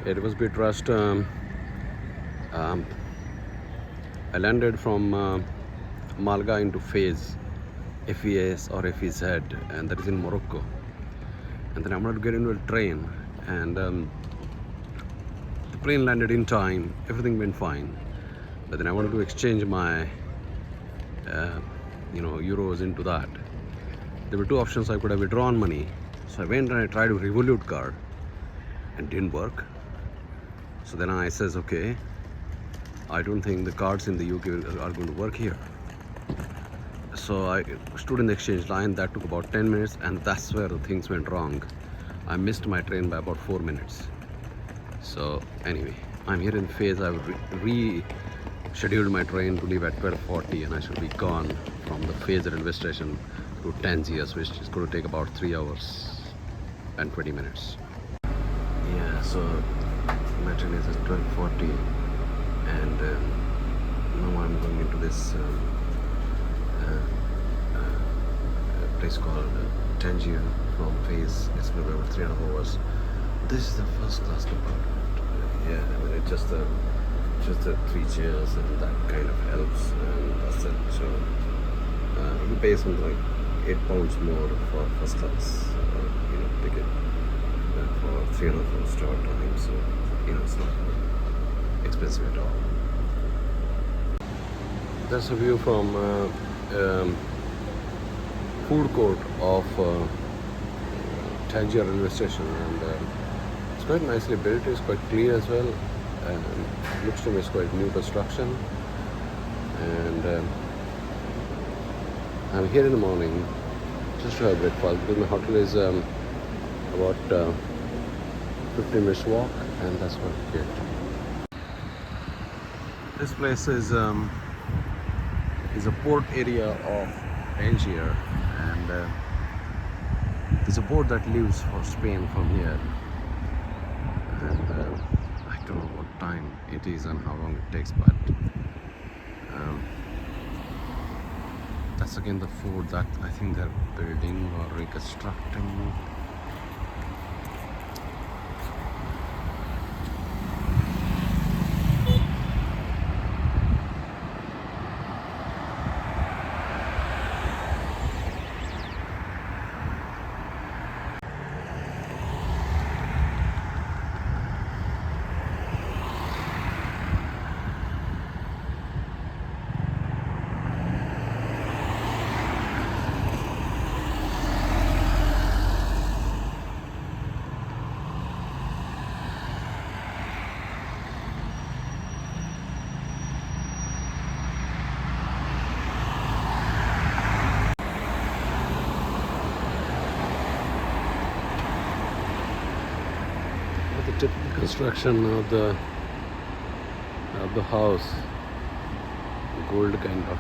It was a bit rushed. Um, I landed from Malga into Fez, FES or FEZ, and that is in Morocco. And then I wanted to get into a train, and the plane landed in time. Everything went fine, but then I wanted to exchange my euros into that. There were two options. I could have withdrawn money, so I went and I tried a Revolut card and didn't work. So then I says, okay, I don't think the cards in the UK are going to work here. So I stood in the exchange line. That took about 10 minutes, and that's where the things went wrong. I missed my train by about 4 minutes. So anyway, I'm here in Fez. I've rescheduled my train to leave at 12:40, and I should be gone from the Fez railway station to Tangier, which is going to take about 3 hours and 20 minutes. Yeah, so my train is at 12:40, and now I'm going into this place called Tangier from Fez. It's going to be about 3.5 hours. This is the first class compartment. Yeah, I mean, it's just the 3 chairs, and that kind of helps, and that's it. So you pay something like £8 more for first class, ticket for 3.5 hours travel time. So it's not expensive at all. That's a view from food court of Tangier railway station, and it's quite nicely built. It's quite clean as well, and looks to me it's quite new construction. And I'm here in the morning just to have breakfast, because my hotel is about 15 minutes walk, and that's what I get. This place is a port area of Tangier, and there's a boat that leaves for Spain from here, and I don't know what time it is and how long it takes, but that's again the fort that I think they're building or reconstructing. The typical construction of the house, gold kind of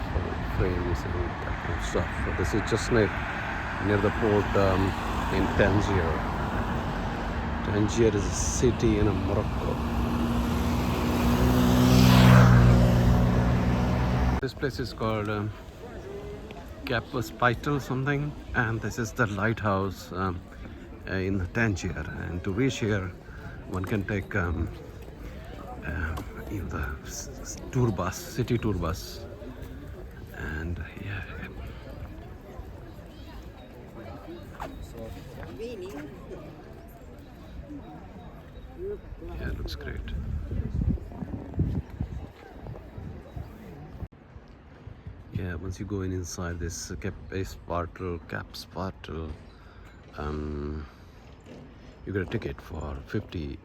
frames and that kind of stuff. So this is just near the port in Tangier. Tangier is a city in Morocco. This place is called Cap Spartel something, and this is the lighthouse in Tangier. And to reach here, one can take the tour bus, city tour bus, and yeah, it looks great. Yeah, once you go inside this Cap Spartel, you get a ticket for 50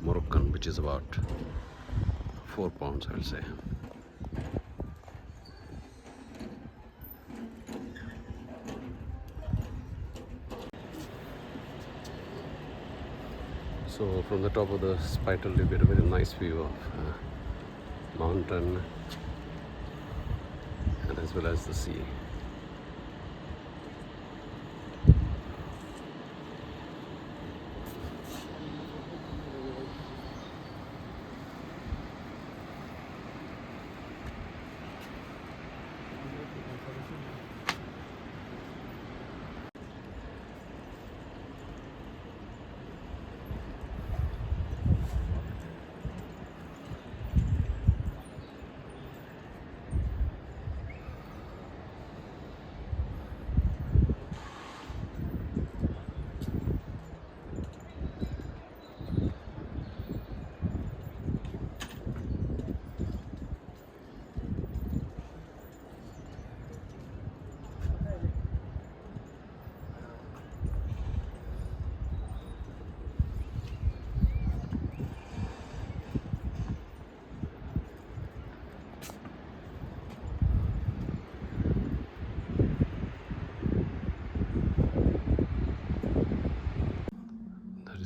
Moroccan, which is about £4, I'll say. So from the top of the Spartel you get a very nice view of mountain and as well as the sea.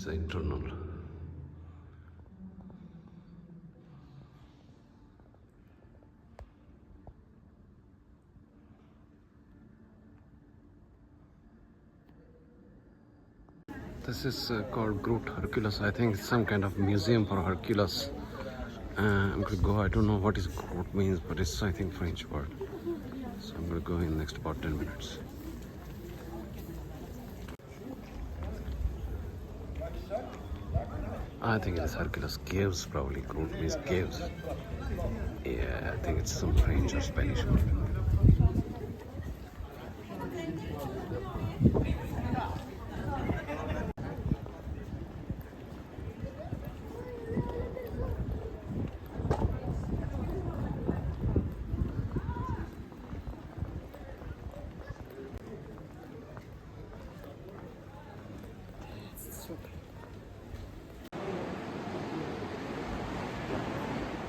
is the internal. This is called Grottoes of Hercules. I think it's some kind of museum for Hercules. I'm gonna go. I don't know what is Grot means, but it's, I think, French word. So I'm gonna go in next about 10 minutes. I think it is Hercules caves, probably. Grot means caves. Yeah, I think it's some French or Spanish word.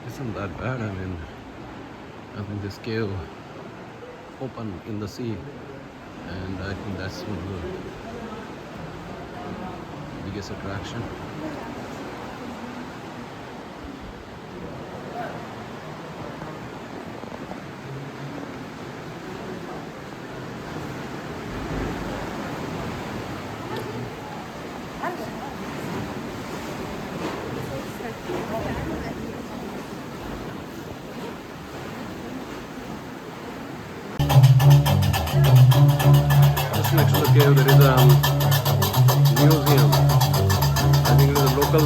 Isn't that bad? I mean, having this cave open in the sea, and I think that's one of the biggest attraction. Just next to the cave there is a museum. I think it is a local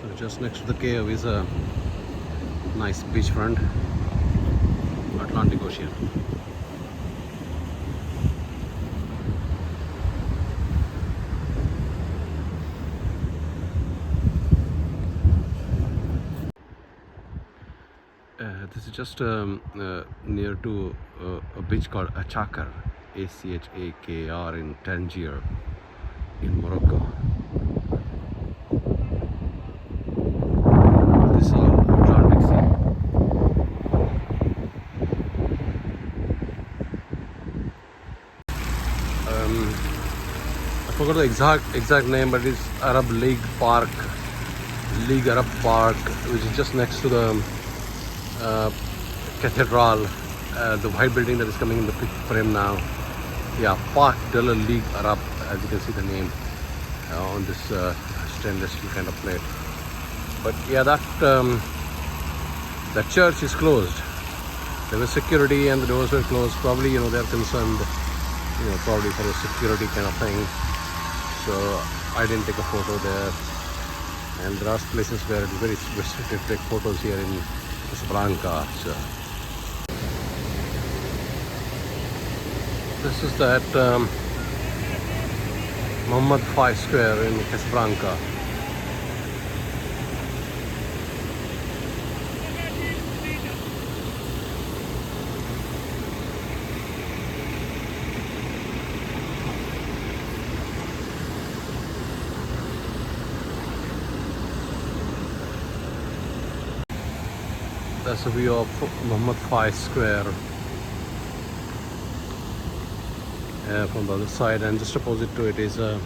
So just next to the cave is a nice beachfront, Atlantic Ocean. This is just near to a beach called Achakar, Achakar, in Tangier, in Morocco. This is all Atlantic Sea. I forgot the exact name, but it's Arab League Arab Park, which is just next to the cathedral, the white building that is coming in the frame now. Yeah, Park de la Ligue Arab, as you can see the name on this stainless steel kind of plate. But yeah, that church is closed. There was security and the doors were closed. Probably, they're concerned, probably for a security kind of thing. So I didn't take a photo there. And there are places where it's very restricted to take photos here in Casablanca. So this is that Mohammed V Square in Casablanca. That's a view of Mohammed V Square from the other side, and just opposite to it is a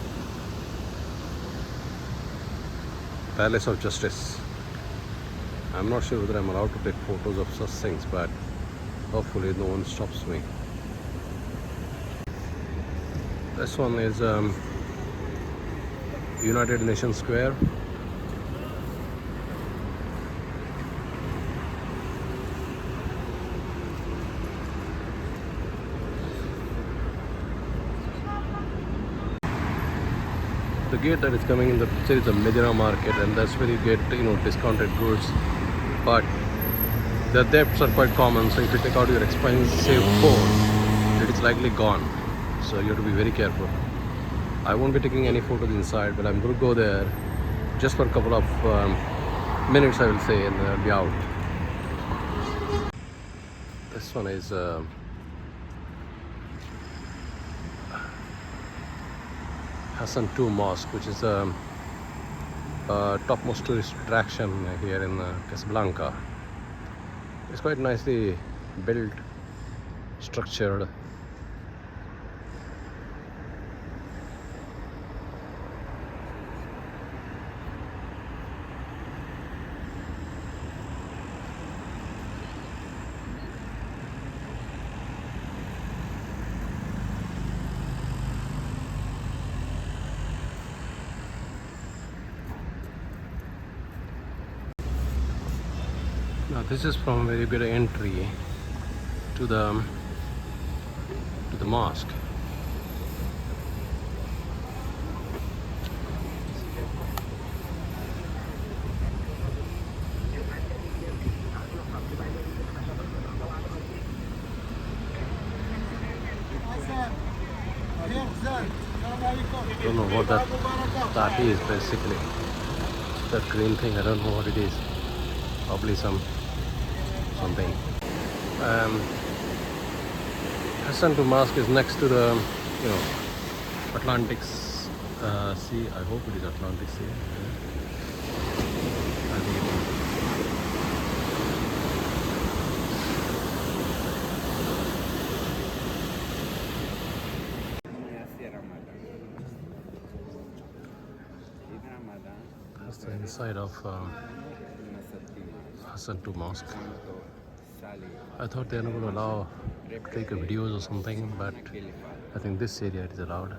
Palace of Justice. I'm not sure whether I'm allowed to take photos of such things, but Hopefully no one stops me. This one is United Nations Square. The gate that is coming in the picture is the Medina market, and that's where you get, you know, discounted goods. But the debts are quite common, so if you take out your expensive phone, it is likely gone. So you have to be very careful. I won't be taking any photos inside, but I'm going to go there just for a couple of minutes, I will say, and I'll be out. This one is Hassan II Mosque, which is the topmost tourist attraction here in Casablanca. It's quite nicely built, structured. Now this is from where you get an entry to the mosque. I don't know what that is basically. That green thing, I don't know what it is. Probably something. Hassan II Mosque is next to the, you know, Atlantic Sea. I hope it is Atlantic Sea. I think it is. That's the inside of Hassan II Mosque. I thought they are not going to allow to take videos or something, but I think this area it is allowed.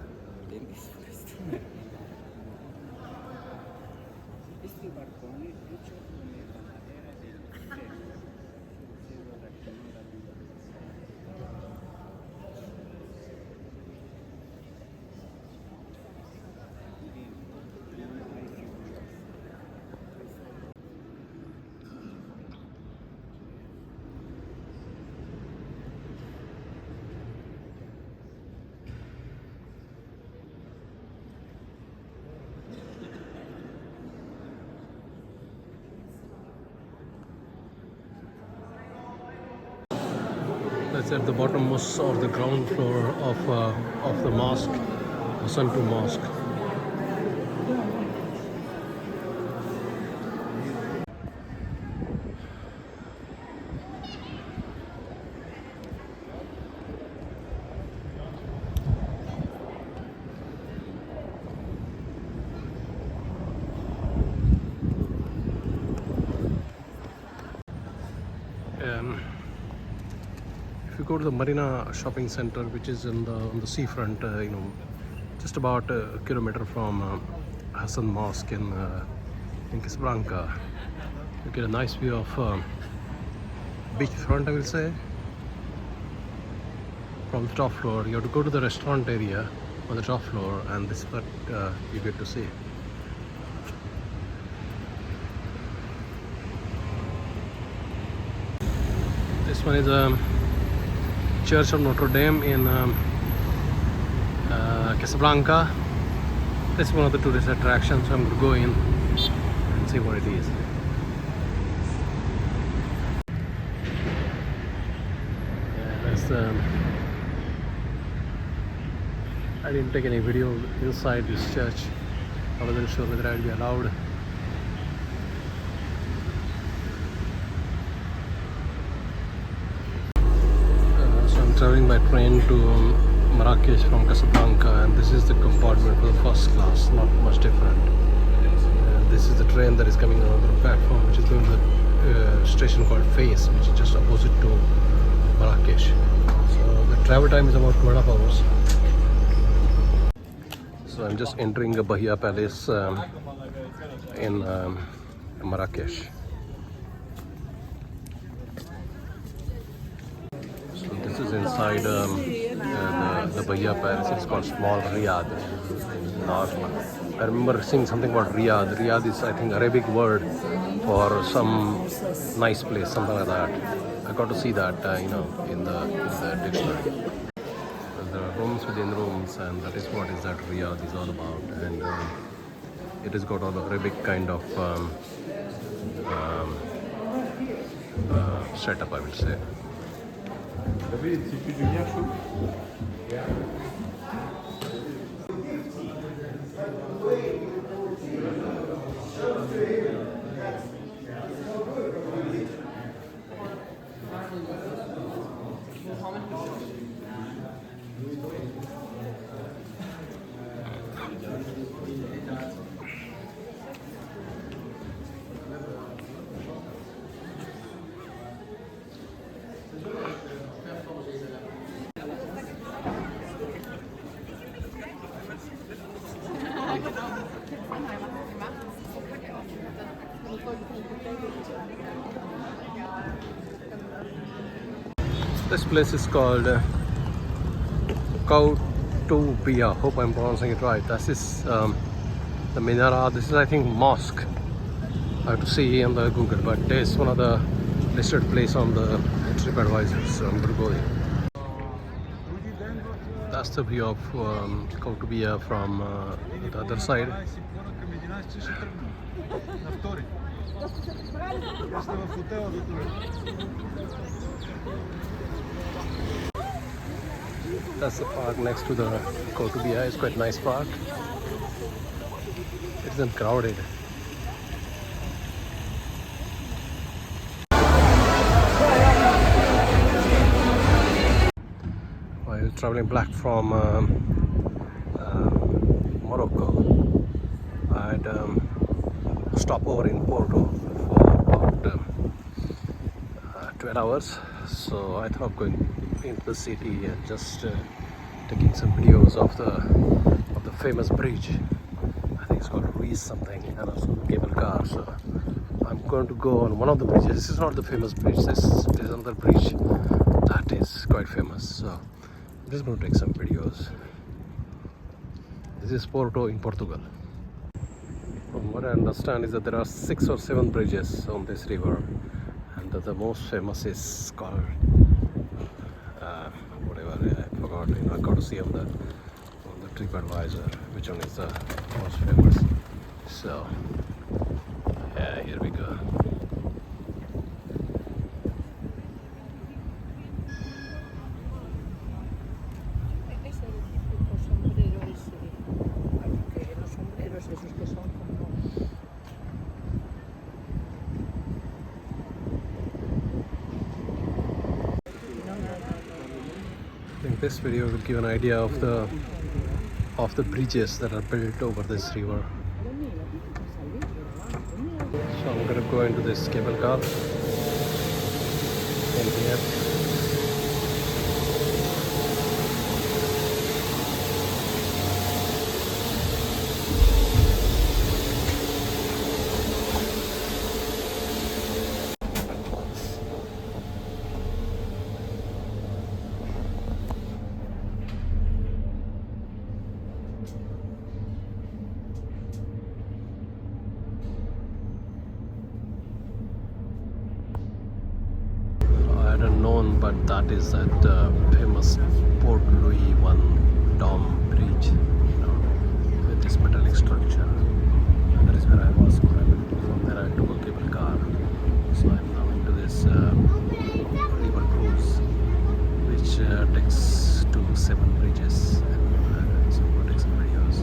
That's at the bottommost or the ground floor of the mosque, Hassan II Mosque. If you go to the Marina shopping center, which is on the seafront, you know, just about a kilometer from Hassan Mosque in Casablanca, you get a nice view of beachfront, I will say. From the top floor, you have to go to the restaurant area on the top floor, and this is what you get to see. This one is a Church of NotreDame in Casablanca. This is one of the tourist attractions, so I'm going to go in and see what it is. Yeah, that's I didn't take any video inside this church. I wasn't sure whether I'd be allowed. Traveling by train to Marrakech from Casablanca, and this is the compartment for the first class, not much different. This is the train that is coming on the platform, which is going to the station called Face, which is just opposite to Marrakech. So the travel time is about 2.5 hours. So I'm just entering the Bahia Palace in Marrakech. So this is inside the Bahia Palace. It's called Small Riyadh. I remember seeing something about Riyadh. Riyadh is, I think, Arabic word for some nice place, something like that. I got to see that, in the dictionary. There are rooms within rooms, and that is what that Riyadh is all about. And it has got all the Arabic kind of setup, I would say. This place is called Koutubia. Hope I'm pronouncing it right. This is the Minara. This is, I think, Mosque. I have to see on the Google, but it's one of the listed place on the TripAdvisor, so I'm going to go there. That's the view of Koutubia from the other side. That's the park next to the Koutubia. It's quite a nice park. It isn't crowded. While traveling back from Morocco, I had stopped over in Porto for about 12 hours. So I thought of going into the city and just taking some videos of the famous bridge. I think it's called Luis something, and also cable car. So I'm going to go on one of the bridges. This is not the famous bridge. This is another bridge that is quite famous. So I'm just going to take some videos. This is Porto in Portugal. From what I understand is that there are 6 or 7 bridges on this river, and the most famous is called whatever, I forgot. I got to see on the TripAdvisor which one is the most famous. So yeah, here we go. I think this video will give an idea of the bridges that are built over this river. So I'm gonna go into this cable car in here. I don't know, but that is that famous Porto Dom Bridge, with this metallic structure. And that is where I was. From there I took a cable car. So I'm now into this river cruise, which takes to 7 bridges. And so I'm going to take some videos.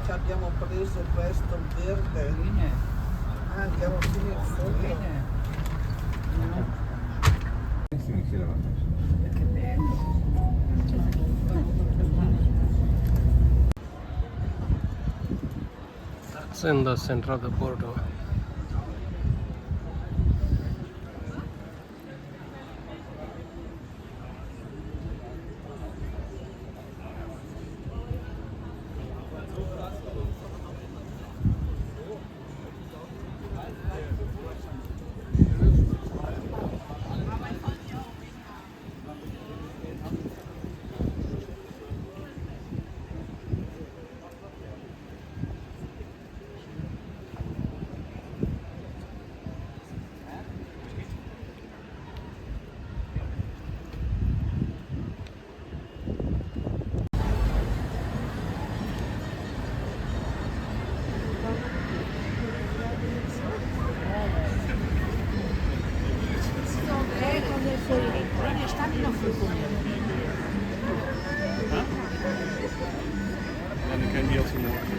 ci abbiamo preso questo verde. Ah, andiamo fino in fondo. That's in the center of the Porto. En ik ken die als je morgen.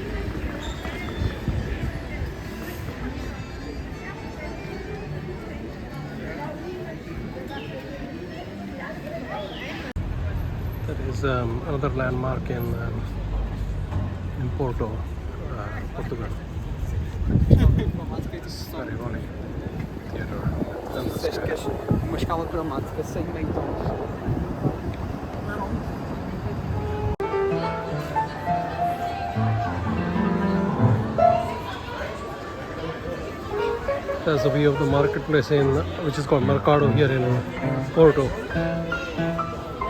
That is another landmark in Porto, Portugal. Very ironic theater. And the Disseste que és uma escala dramática sem bem tons. There's a view of the marketplace in which is called Mercado here in Porto.